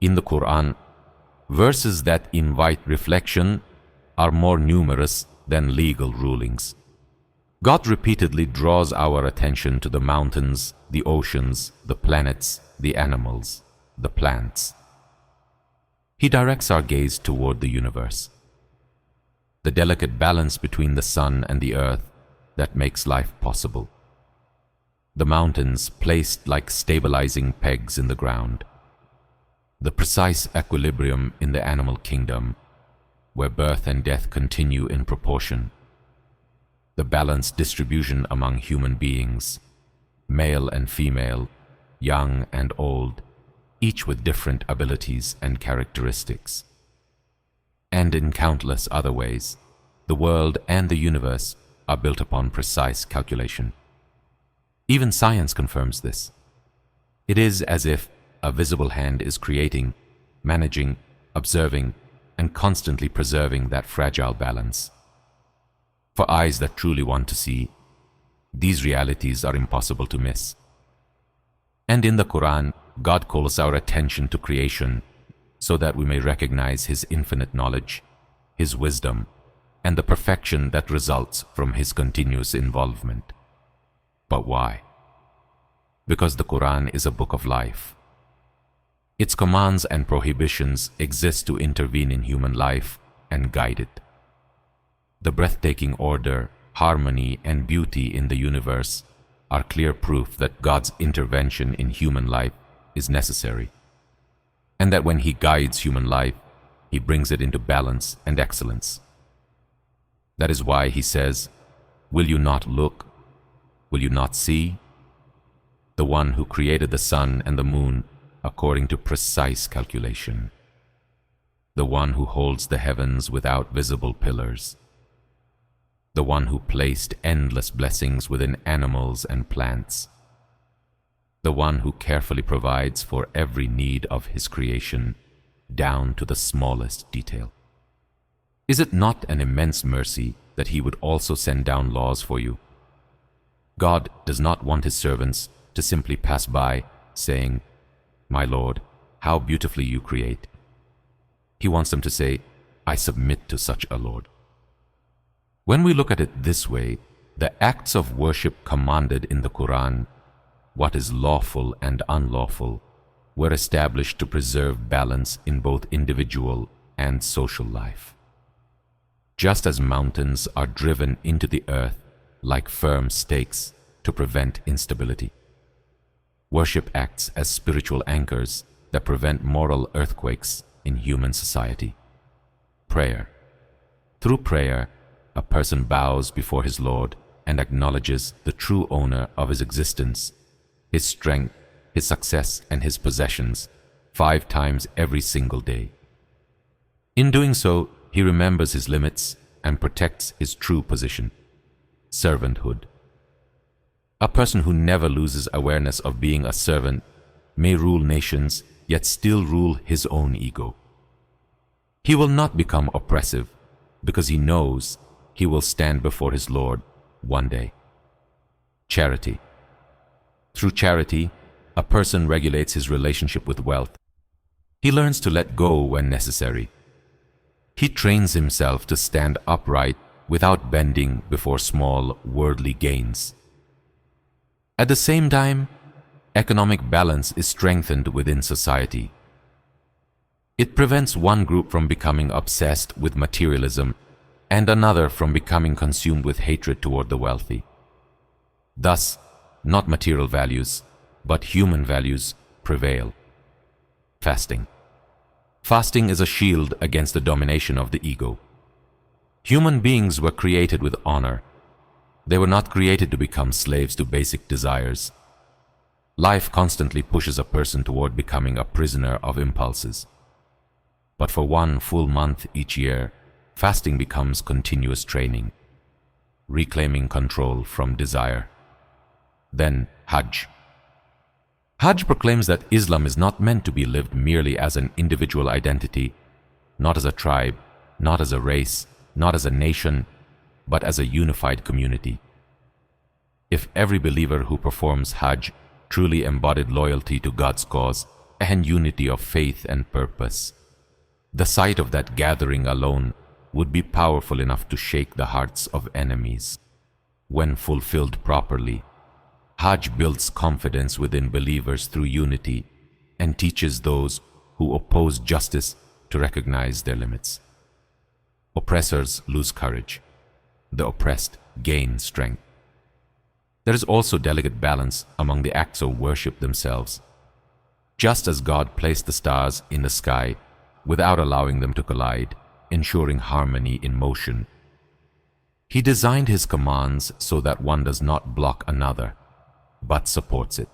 In the Quran, verses that invite reflection are more numerous than legal rulings. God repeatedly draws our attention to the mountains, the oceans, the planets, the animals, the plants. He directs our gaze toward the universe. The delicate balance between the sun and the earth that makes life possible. The mountains placed like stabilizing pegs in the ground. The precise equilibrium in the animal kingdom, where birth and death continue in proportion. The balanced distribution among human beings, male and female, young and old, each with different abilities and characteristics. And in countless other ways, the world and the universe are built upon precise calculation. Even science confirms this. It is as if a visible hand is creating, managing, observing, and constantly preserving that fragile balance. For eyes that truly want to see, these realities are impossible to miss. And in the Quran, God calls our attention to creation so that we may recognize His infinite knowledge, His wisdom, and the perfection that results from His continuous involvement. But why? Because the Quran is a book of life. Its commands and prohibitions exist to intervene in human life and guide it. The breathtaking order, harmony, and beauty in the universe are clear proof that God's intervention in human life is necessary, and that when He guides human life, He brings it into balance and excellence. That is why He says, "Will you not look? Will you not see? The one who created the sun and the moon according to precise calculation. The one who holds the heavens without visible pillars. The one who placed endless blessings within animals and plants. The one who carefully provides for every need of His creation, down to the smallest detail. Is it not an immense mercy that He would also send down laws for you? God does not want His servants to simply pass by, saying, 'My Lord, how beautifully you create.' He wants them to say, 'I submit to such a Lord.' When we look at it this way, the acts of worship commanded in the Quran, what is lawful and unlawful, were established to preserve balance in both individual and social life. Just as mountains are driven into the earth like firm stakes to prevent instability, worship acts as spiritual anchors that prevent moral earthquakes in human society. Prayer. Through prayer, a person bows before his Lord and acknowledges the true owner of his existence, his strength, his success, and his possessions 5 times every single day. In doing so, he remembers his limits and protects his true position, servanthood. A person who never loses awareness of being a servant may rule nations, yet still rule his own ego. He will not become oppressive because he knows he will stand before his Lord one day. Charity. Through charity, a person regulates his relationship with wealth. He learns to let go when necessary. He trains himself to stand upright without bending before small worldly gains. At the same time, economic balance is strengthened within society. It prevents one group from becoming obsessed with materialism and another from becoming consumed with hatred toward the wealthy. Thus, not material values, but human values prevail. Fasting. Fasting is a shield against the domination of the ego. Human beings were created with honor. They were not created to become slaves to basic desires. Life constantly pushes a person toward becoming a prisoner of impulses. But for 1 full month each year, fasting becomes continuous training, reclaiming control from desire. Then Hajj. Hajj proclaims that Islam is not meant to be lived merely as an individual identity, not as a tribe, not as a race, not as a nation, but as a unified community. If every believer who performs Hajj truly embodied loyalty to God's cause, and unity of faith and purpose. The sight of that gathering alone would be powerful enough to shake the hearts of enemies. When fulfilled properly, Hajj builds confidence within believers through unity and teaches those who oppose justice to recognize their limits. Oppressors lose courage. The oppressed gain strength. There is also delicate balance among the acts of worship themselves. Just as God placed the stars in the sky without allowing them to collide, ensuring harmony in motion, He designed His commands so that one does not block another, but supports it.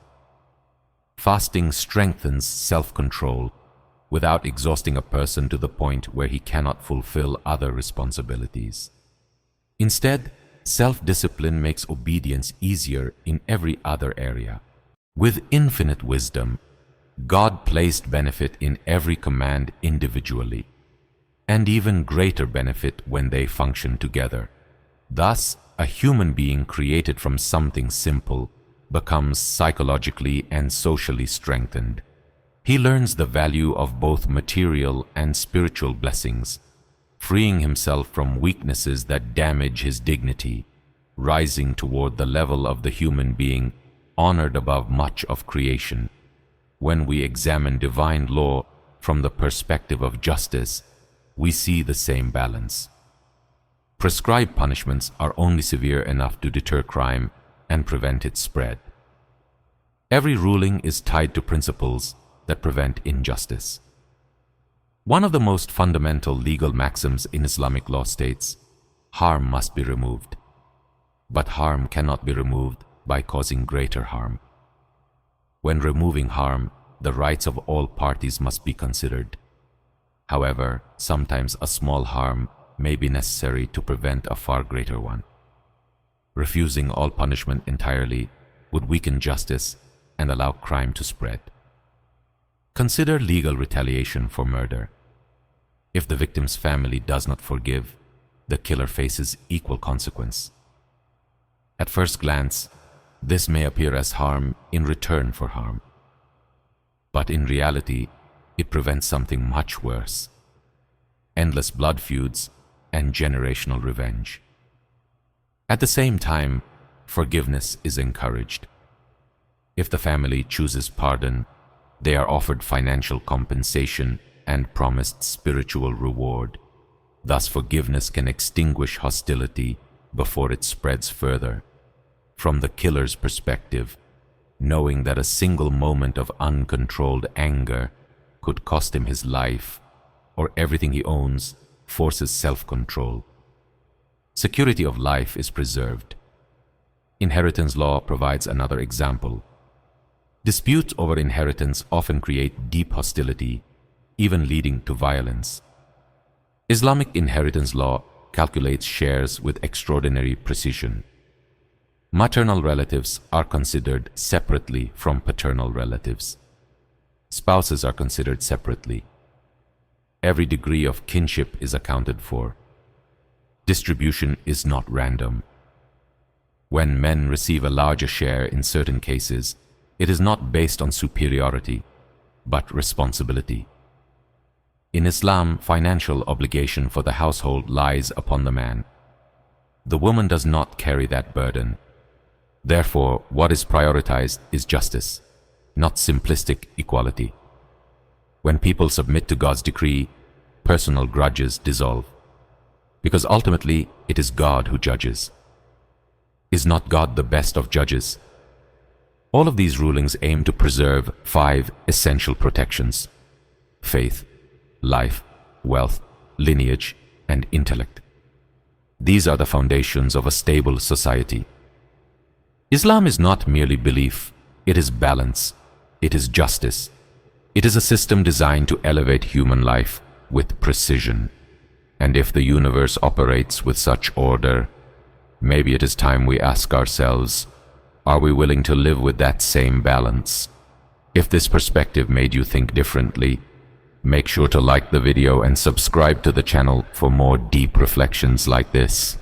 Fasting strengthens self-control without exhausting a person to the point where he cannot fulfill other responsibilities. Instead, self-discipline makes obedience easier in every other area. With infinite wisdom, God placed benefit in every command individually, and even greater benefit when they function together. Thus, a human being created from something simple becomes psychologically and socially strengthened. He learns the value of both material and spiritual blessings, freeing himself from weaknesses that damage his dignity, rising toward the level of the human being honored above much of creation. When we examine divine law from the perspective of justice, we see the same balance. Prescribed punishments are only severe enough to deter crime and prevent its spread. Every ruling is tied to principles that prevent injustice. One of the most fundamental legal maxims in Islamic law states, harm must be removed. But harm cannot be removed by causing greater harm. When removing harm, the rights of all parties must be considered. However, sometimes a small harm may be necessary to prevent a far greater one. Refusing all punishment entirely would weaken justice and allow crime to spread. Consider legal retaliation for murder. If the victim's family does not forgive, the killer faces equal consequence. At first glance, this may appear as harm in return for harm. But in reality, it prevents something much worse: endless blood feuds and generational revenge. At the same time, forgiveness is encouraged. If the family chooses pardon, they are offered financial compensation and promised spiritual reward. Thus, forgiveness can extinguish hostility before it spreads further. From the killer's perspective, knowing that a single moment of uncontrolled anger could cost him his life or everything he owns forces self-control. Security of life is preserved. Inheritance law provides another example. Disputes over inheritance often create deep hostility, even leading to violence. Islamic inheritance law calculates shares with extraordinary precision. Maternal relatives are considered separately from paternal relatives. Spouses are considered separately. Every degree of kinship is accounted for. Distribution is not random. When men receive a larger share in certain cases, it is not based on superiority, but responsibility. In Islam, financial obligation for the household lies upon the man. The woman does not carry that burden. Therefore, what is prioritized is justice, not simplistic equality. When people submit to God's decree, personal grudges dissolve, because ultimately it is God who judges. Is not God the best of judges? All of these rulings aim to preserve 5 essential protections: faith, life, wealth, lineage, and intellect. These are the foundations of a stable society. Islam is not merely belief, it is balance, it is justice. It is a system designed to elevate human life with precision. And if the universe operates with such order, maybe it is time we ask ourselves, are we willing to live with that same balance? If this perspective made you think differently, make sure to like the video and subscribe to the channel for more deep reflections like this.